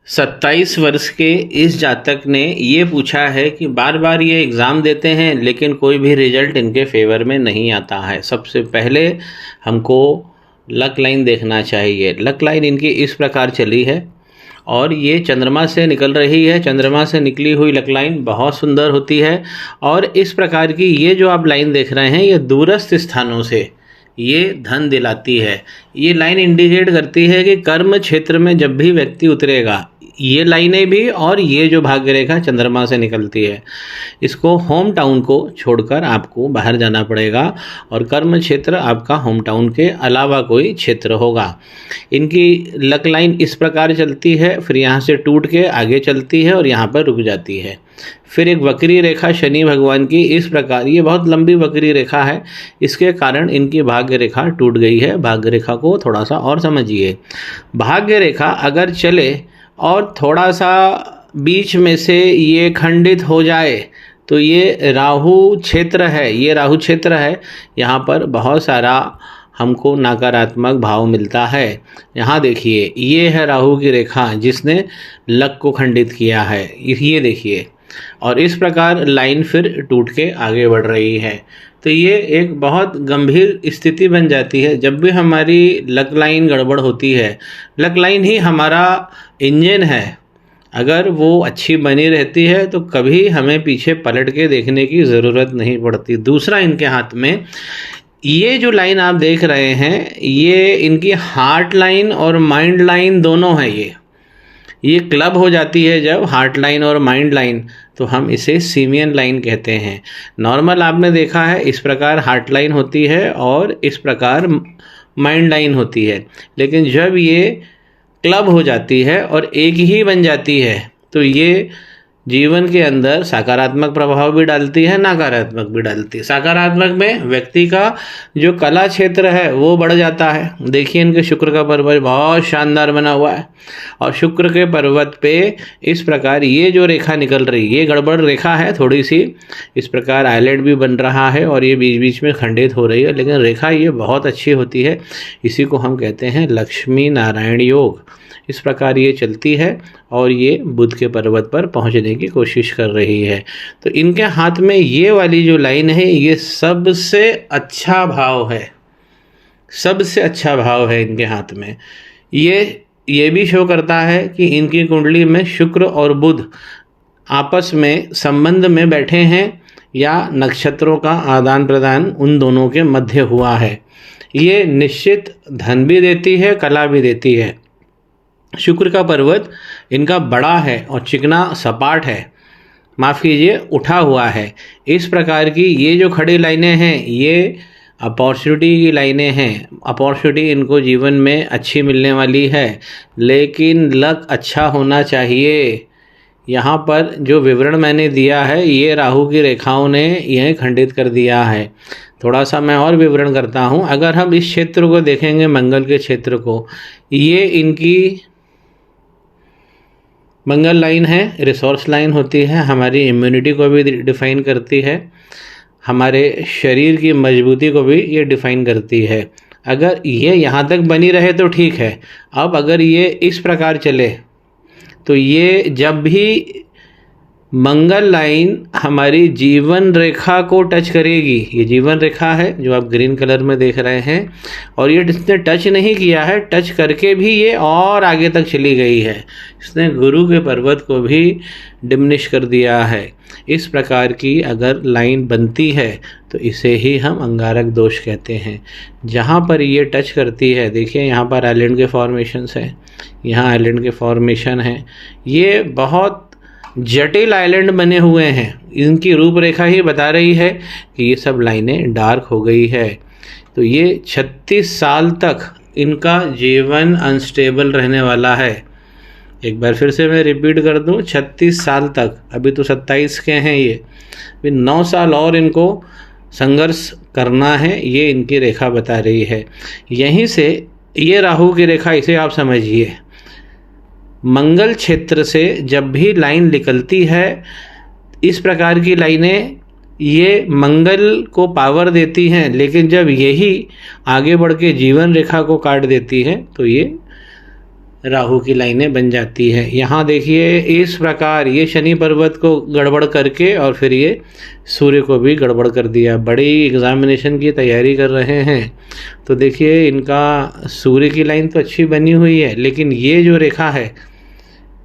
27 वर्ष के इस जातक ने ये पूछा है कि बार बार ये एग्ज़ाम देते हैं लेकिन कोई भी रिजल्ट इनके फेवर में नहीं आता है। सबसे पहले हमको लक लाइन देखना चाहिए। लक लाइन इनकी इस प्रकार चली है और ये चंद्रमा से निकल रही है। चंद्रमा से निकली हुई लक लाइन बहुत सुंदर होती है और इस प्रकार की ये जो आप लाइन देख रहे हैं ये दूरस्थ स्थानों से ये धन दिलाती है। ये लाइन इंडिकेट करती है कि कर्म क्षेत्र में जब भी व्यक्ति उतरेगा, ये लाइनें भी और ये जो भाग्य रेखा चंद्रमा से निकलती है, इसको होम टाउन को छोड़कर आपको बाहर जाना पड़ेगा और कर्म क्षेत्र आपका होम टाउन के अलावा कोई क्षेत्र होगा। इनकी लक लाइन इस प्रकार चलती है, फिर यहाँ से टूट के आगे चलती है और यहाँ पर रुक जाती है। फिर एक वक्री रेखा शनि भगवान की इस प्रकार, ये बहुत लंबी वक्री रेखा है, इसके कारण इनकी भाग्य रेखा टूट गई है। भाग्य रेखा को थोड़ा सा और समझिए। भाग्य रेखा अगर चले और थोड़ा सा बीच में से ये खंडित हो जाए तो ये राहु क्षेत्र है। ये राहु क्षेत्र है, यहाँ पर बहुत सारा हमको नकारात्मक भाव मिलता है। यहाँ देखिए, ये है राहु की रेखा जिसने लक को खंडित किया है, ये देखिए, और इस प्रकार लाइन फिर टूट के आगे बढ़ रही है। तो ये एक बहुत गंभीर स्थिति बन जाती है। जब भी हमारी लक लाइन गड़बड़ होती है, लक लाइन ही हमारा इंजन है, अगर वो अच्छी बनी रहती है तो कभी हमें पीछे पलट के देखने की ज़रूरत नहीं पड़ती। दूसरा, इनके हाथ में ये जो लाइन आप देख रहे हैं, ये इनकी हार्ट लाइन और माइंड लाइन दोनों है। ये क्लब हो जाती है जब हार्ट लाइन और माइंड लाइन, तो हम इसे सीमियन लाइन कहते हैं। नॉर्मल आपने देखा है इस प्रकार हार्ट लाइन होती है और इस प्रकार माइंड लाइन होती है, लेकिन जब ये क्लब हो जाती है और एक ही बन जाती है तो ये जीवन के अंदर सकारात्मक प्रभाव भी डालती है, नकारात्मक भी डालती है। सकारात्मक में व्यक्ति का जो कला क्षेत्र है वो बढ़ जाता है। देखिए, इनके शुक्र का पर्वत बहुत शानदार बना हुआ है और शुक्र के पर्वत पे इस प्रकार ये जो रेखा निकल रही, ये गड़बड़ रेखा है थोड़ी सी, इस प्रकार आइलैंड भी बन रहा है और ये बीच बीच में खंडित हो रही है, लेकिन रेखा ये बहुत अच्छी होती है। इसी को हम कहते हैं लक्ष्मी नारायण योग। इस प्रकार ये चलती है और ये बुध के पर्वत पर पहुंचने की कोशिश कर रही है। तो इनके हाथ में ये वाली जो लाइन है, ये सबसे अच्छा भाव है, सबसे अच्छा भाव है इनके हाथ में। ये भी शो करता है कि इनकी कुंडली में शुक्र और बुध आपस में संबंध में बैठे हैं या नक्षत्रों का आदान प्रदान उन दोनों के मध्य हुआ है। ये निश्चित धन भी देती है, कला भी देती है। शुक्र का पर्वत इनका बड़ा है और चिकना सपाट है, माफ़ कीजिए उठा हुआ है। इस प्रकार की ये जो खड़ी लाइनें हैं ये अपॉर्चुनिटी की लाइनें हैं। अपॉर्चुनिटी इनको जीवन में अच्छी मिलने वाली है, लेकिन लक अच्छा होना चाहिए। यहाँ पर जो विवरण मैंने दिया है ये राहु की रेखाओं ने यह खंडित कर दिया है। थोड़ा सा मैं और विवरण करता हूँ। अगर हम इस क्षेत्र को देखेंगे, मंगल के क्षेत्र को, ये इनकी मंगल लाइन है, रिसोर्स लाइन होती है, हमारी इम्यूनिटी को भी डिफ़ाइन करती है, हमारे शरीर की मजबूती को भी ये डिफ़ाइन करती है। अगर ये यहाँ तक बनी रहे तो ठीक है। अब अगर ये इस प्रकार चले तो ये जब भी मंगल लाइन हमारी जीवन रेखा को टच करेगी, ये जीवन रेखा है जो आप ग्रीन कलर में देख रहे हैं, और ये इसने टच नहीं किया है, टच करके भी ये और आगे तक चली गई है। इसने गुरु के पर्वत को भी डिमिनिश कर दिया है। इस प्रकार की अगर लाइन बनती है तो इसे ही हम अंगारक दोष कहते हैं। जहाँ पर ये टच करती है, देखिए यहाँ पर आइलैंड के फॉर्मेशंस हैं, यहाँ आइलैंड के फॉर्मेशन हैं, ये बहुत जटिल आइलैंड बने हुए हैं। इनकी रूपरेखा ही बता रही है कि ये सब लाइनें डार्क हो गई है। तो ये 36 साल तक इनका जीवन अनस्टेबल रहने वाला है। एक बार फिर से मैं रिपीट कर दूं, 36 साल तक, अभी तो 27 के हैं ये, अभी 9 साल और इनको संघर्ष करना है, ये इनकी रेखा बता रही है। यहीं से ये राहु की रेखा, इसे आप समझिए, मंगल क्षेत्र से जब भी लाइन निकलती है, इस प्रकार की लाइनें ये मंगल को पावर देती हैं, लेकिन जब यही आगे बढ़ के जीवन रेखा को काट देती है तो ये राहु की लाइनें बन जाती है। यहाँ देखिए इस प्रकार ये शनि पर्वत को गड़बड़ करके और फिर ये सूर्य को भी गड़बड़ कर दिया। बड़ी एग्जामिनेशन की तैयारी कर रहे हैं तो देखिए इनका सूर्य की लाइन तो अच्छी बनी हुई है, लेकिन ये जो रेखा है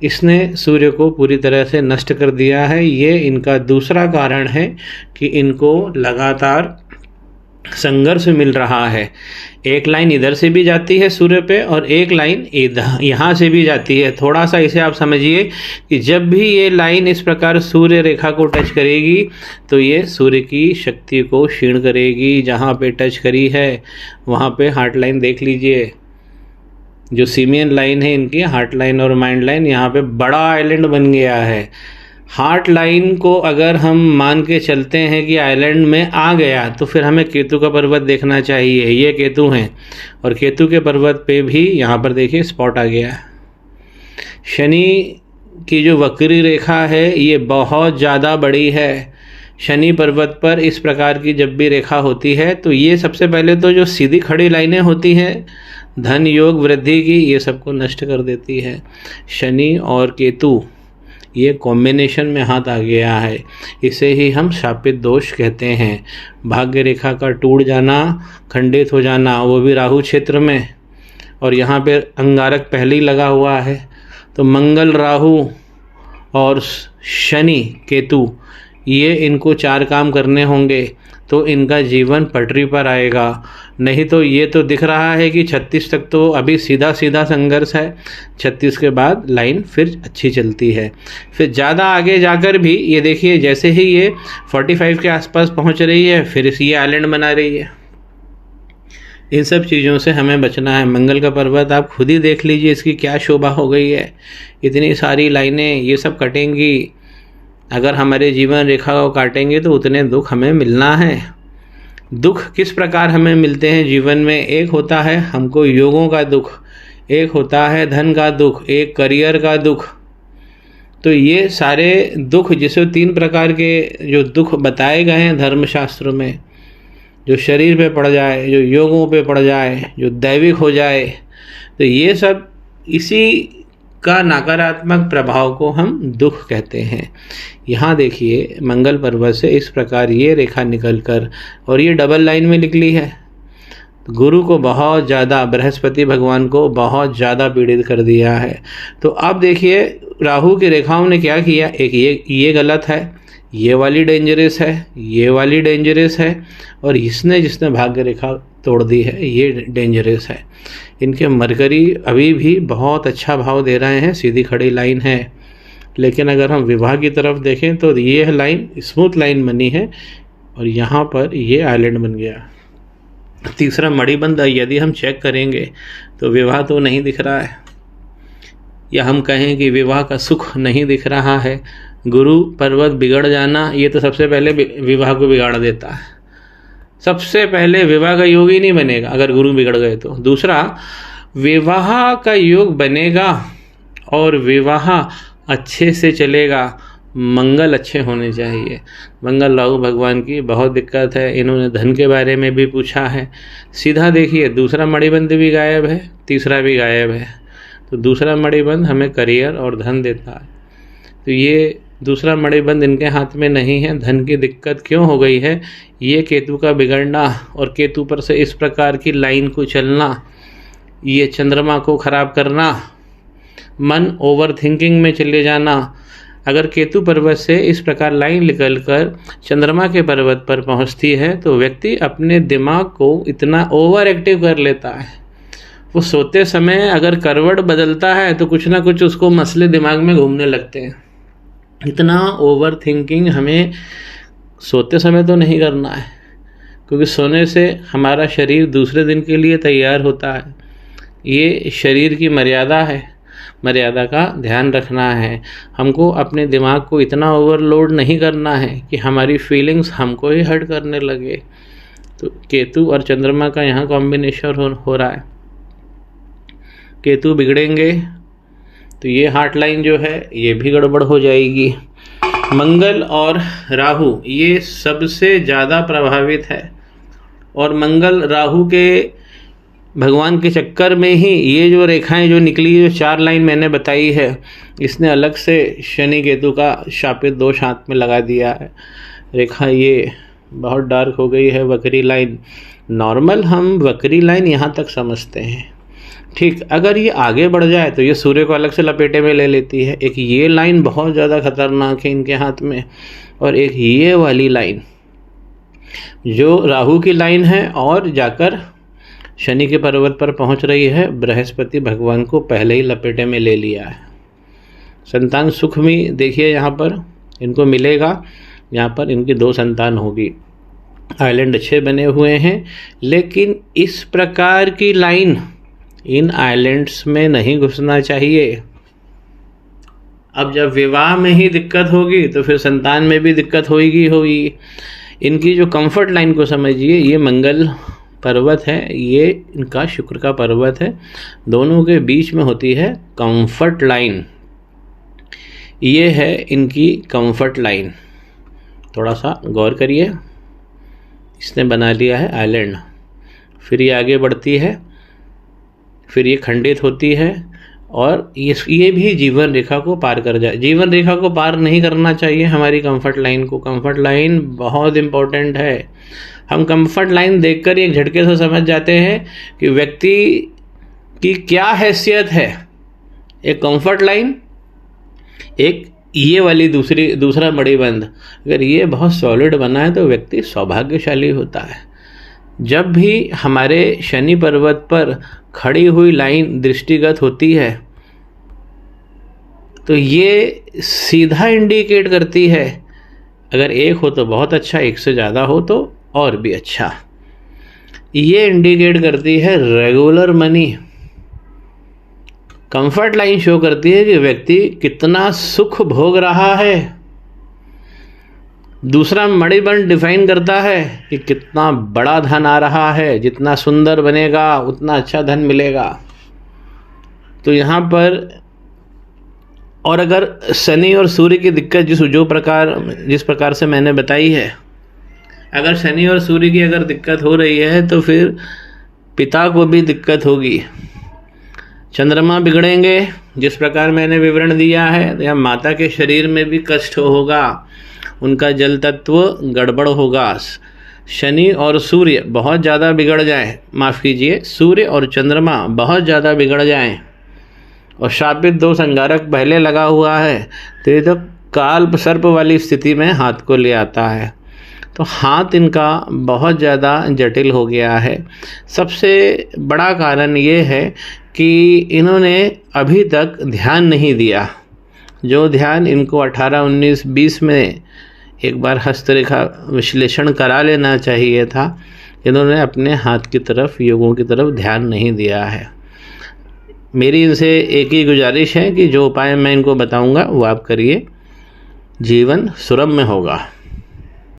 इसने सूर्य को पूरी तरह से नष्ट कर दिया है। ये इनका दूसरा कारण है कि इनको लगातार संघर्ष मिल रहा है। एक लाइन इधर से भी जाती है सूर्य पे और एक लाइन इधर यहाँ से भी जाती है। थोड़ा सा इसे आप समझिए कि जब भी ये लाइन इस प्रकार सूर्य रेखा को टच करेगी तो ये सूर्य की शक्ति को क्षीण करेगी। जहाँ पे टच करी है वहाँ पे हार्ट लाइन देख लीजिए, जो सीमियन लाइन है इनकी हार्ट लाइन और माइंड लाइन, यहाँ पे बड़ा आइलैंड बन गया है। हार्ट लाइन को अगर हम मान के चलते हैं कि आइलैंड में आ गया तो फिर हमें केतु का पर्वत देखना चाहिए। ये केतु हैं और केतु के पर्वत पे भी यहाँ पर देखिए स्पॉट आ गया। शनि की जो वक्री रेखा है ये बहुत ज़्यादा बड़ी है। शनि पर्वत पर इस प्रकार की जब भी रेखा होती है तो ये सबसे पहले तो जो सीधी खड़ी लाइनें होती हैं धन योग वृद्धि की, ये सबको नष्ट कर देती है। शनि और केतु ये कॉम्बिनेशन में हाथ आ गया है, इसे ही हम शापित दोष कहते हैं। भाग्य रेखा का टूट जाना, खंडित हो जाना, वो भी राहु क्षेत्र में, और यहाँ पे अंगारक पहले ही लगा हुआ है। तो मंगल राहु और शनि केतु ये इनको 4 काम करने होंगे तो इनका जीवन पटरी पर आएगा। नहीं तो ये तो दिख रहा है कि 36 तक तो अभी सीधा सीधा संघर्ष है, 36 के बाद लाइन फिर अच्छी चलती है। फिर ज़्यादा आगे जाकर भी ये देखिए जैसे ही ये 45 के आसपास पहुंच रही है फिर ये आइलैंड बना रही है। इन सब चीज़ों से हमें बचना है। मंगल का पर्वत आप खुद ही देख लीजिए, इसकी क्या शोभा हो गई है। इतनी सारी लाइनें ये सब कटेंगी। अगर हमारे जीवन रेखा को काटेंगे तो उतने दुख हमें मिलना है। दुख किस प्रकार हमें मिलते हैं जीवन में? एक होता है हमको योगों का दुख, एक होता है धन का दुख, एक करियर का दुख। तो ये सारे दुख, जिसे 3 प्रकार के जो दुख बताए गए हैं धर्मशास्त्रों में, जो शरीर पे पड़ जाए, जो योगों पे पड़ जाए, जो दैविक हो जाए, तो ये सब इसी का नकारात्मक प्रभाव को हम दुख कहते हैं। यहाँ देखिए मंगल पर्वत से इस प्रकार ये रेखा निकलकर और ये डबल लाइन में निकली है। गुरु को बहुत ज़्यादा, बृहस्पति भगवान को बहुत ज़्यादा पीड़ित कर दिया है। तो अब देखिए राहु की रेखाओं ने क्या किया, एक ये गलत है, ये वाली डेंजरस है, ये वाली डेंजरस है, और जिसने भाग्य रेखा तोड़ दी है ये डेंजरस है। इनके मरकरी अभी भी बहुत अच्छा भाव दे रहे हैं, सीधी खड़ी लाइन है। लेकिन अगर हम विवाह की तरफ देखें तो ये लाइन स्मूथ लाइन बनी है और यहाँ पर ये आइलैंड बन गया। तीसरा मणिबंध यदि हम चेक करेंगे तो विवाह तो नहीं दिख रहा है, या हम कहें कि विवाह का सुख नहीं दिख रहा है। गुरु पर्वत बिगड़ जाना ये तो सबसे पहले विवाह को बिगाड़ देता है। सबसे पहले विवाह का योग ही नहीं बनेगा अगर गुरु बिगड़ गए तो। दूसरा, विवाह का योग बनेगा और विवाह अच्छे से चलेगा, मंगल अच्छे होने चाहिए। मंगल राहु भगवान की बहुत दिक्कत है। इन्होंने धन के बारे में भी पूछा है। सीधा देखिए दूसरा मणिबंध भी गायब है, तीसरा भी गायब है। तो दूसरा मणिबंध हमें करियर और धन देता है। तो ये दूसरा मणिबंध इनके हाथ में नहीं है। धन की दिक्कत क्यों हो गई है? ये केतु का बिगड़ना और केतु पर से इस प्रकार की लाइन को चलना, ये चंद्रमा को खराब करना, मन ओवर थिंकिंग में चले जाना। अगर केतु पर्वत से इस प्रकार लाइन निकलकर चंद्रमा के पर्वत पर पहुंचती है तो व्यक्ति अपने दिमाग को इतना ओवर एक्टिव कर लेता है। वो सोते समय अगर करवट बदलता है तो कुछ ना कुछ उसको मसले दिमाग में घूमने लगते हैं। इतना ओवर थिंकिंग हमें सोते समय तो नहीं करना है, क्योंकि सोने से हमारा शरीर दूसरे दिन के लिए तैयार होता है। ये शरीर की मर्यादा है, मर्यादा का ध्यान रखना है। हमको अपने दिमाग को इतना ओवरलोड नहीं करना है कि हमारी फीलिंग्स हमको ही हर्ट करने लगे। तो केतु और चंद्रमा का यहाँ कॉम्बिनेशन हो रहा है। केतु बिगड़ेंगे तो ये हार्ट लाइन जो है ये भी गड़बड़ हो जाएगी। मंगल और राहु ये सबसे ज़्यादा प्रभावित है, और मंगल राहु के भगवान के चक्कर में ही ये जो रेखाएं जो निकली, जो 4 लाइन मैंने बताई है, इसने अलग से शनि केतु का शापित दोष हाथ में लगा दिया है। रेखा ये बहुत डार्क हो गई है, वक्री लाइन। नॉर्मल हम वक्री लाइन यहाँ तक समझते हैं, ठीक। अगर ये आगे बढ़ जाए तो ये सूर्य को अलग से लपेटे में ले लेती है। एक ये लाइन बहुत ज़्यादा खतरनाक है इनके हाथ में, और एक ये वाली लाइन जो राहु की लाइन है और जाकर शनि के पर्वत पर पहुंच रही है। बृहस्पति भगवान को पहले ही लपेटे में ले लिया है। संतान सुख में देखिए यहाँ पर इनको मिलेगा, यहाँ पर इनकी 2 संतान होगी। आइलैंड अच्छे बने हुए हैं, लेकिन इस प्रकार की लाइन इन आइलैंड्स में नहीं घुसना चाहिए। अब जब विवाह में ही दिक्कत होगी तो फिर संतान में भी दिक्कत होगी। इनकी जो कंफर्ट लाइन को समझिए, ये मंगल पर्वत है, ये इनका शुक्र का पर्वत है, दोनों के बीच में होती है कंफर्ट लाइन। ये है इनकी कंफर्ट लाइन, थोड़ा सा गौर करिए। इसने बना लिया है आइलैंड, फिर ये आगे बढ़ती है, फिर ये खंडित होती है, और ये भी जीवन रेखा को पार कर जाए। जीवन रेखा को पार नहीं करना चाहिए हमारी कंफर्ट लाइन को। कंफर्ट लाइन बहुत इम्पोर्टेंट है। हम कंफर्ट लाइन देखकर एक झटके से समझ जाते हैं कि व्यक्ति की क्या हैसियत है। एक कंफर्ट लाइन, एक ये वाली दूसरा मणिबंध, अगर ये बहुत सॉलिड बना है तो व्यक्ति सौभाग्यशाली होता है। जब भी हमारे शनि पर्वत पर खड़ी हुई लाइन दृष्टिगत होती है तो ये सीधा इंडिकेट करती है, अगर एक हो तो बहुत अच्छा, एक से ज़्यादा हो तो और भी अच्छा। ये इंडिकेट करती है regular money. Comfort line show करती है कि व्यक्ति कितना सुख भोग रहा है। दूसरा मणिबंध डिफाइन करता है कि कितना बड़ा धन आ रहा है, जितना सुंदर बनेगा उतना अच्छा धन मिलेगा। तो यहाँ पर, और अगर शनि और सूर्य की दिक्कत जिस प्रकार से मैंने बताई है, अगर शनि और सूर्य की अगर दिक्कत हो रही है तो फिर पिता को भी दिक्कत होगी। चंद्रमा बिगड़ेंगे, जिस प्रकार मैंने विवरण दिया है, या माता के शरीर में भी कष्ट होगा, उनका जल तत्व गड़बड़ होगा। शनि और सूर्य बहुत ज़्यादा बिगड़ जाए, माफ़ कीजिए, सूर्य और चंद्रमा बहुत ज़्यादा बिगड़ जाएं, और शापित 2 संगारक पहले लगा हुआ है तो ये तो काल सर्प वाली स्थिति में हाथ को ले आता है। तो हाथ इनका बहुत ज़्यादा जटिल हो गया है। सबसे बड़ा कारण ये है कि इन्होंने अभी तक ध्यान नहीं दिया। जो ध्यान इनको 18, 19, 20 में एक बार हस्तरेखा विश्लेषण करा लेना चाहिए था, इन्होंने अपने हाथ की तरफ, योगों की तरफ ध्यान नहीं दिया है। मेरी इनसे एक ही गुजारिश है कि जो उपाय मैं इनको बताऊंगा वो आप करिए, जीवन सुरम्य होगा।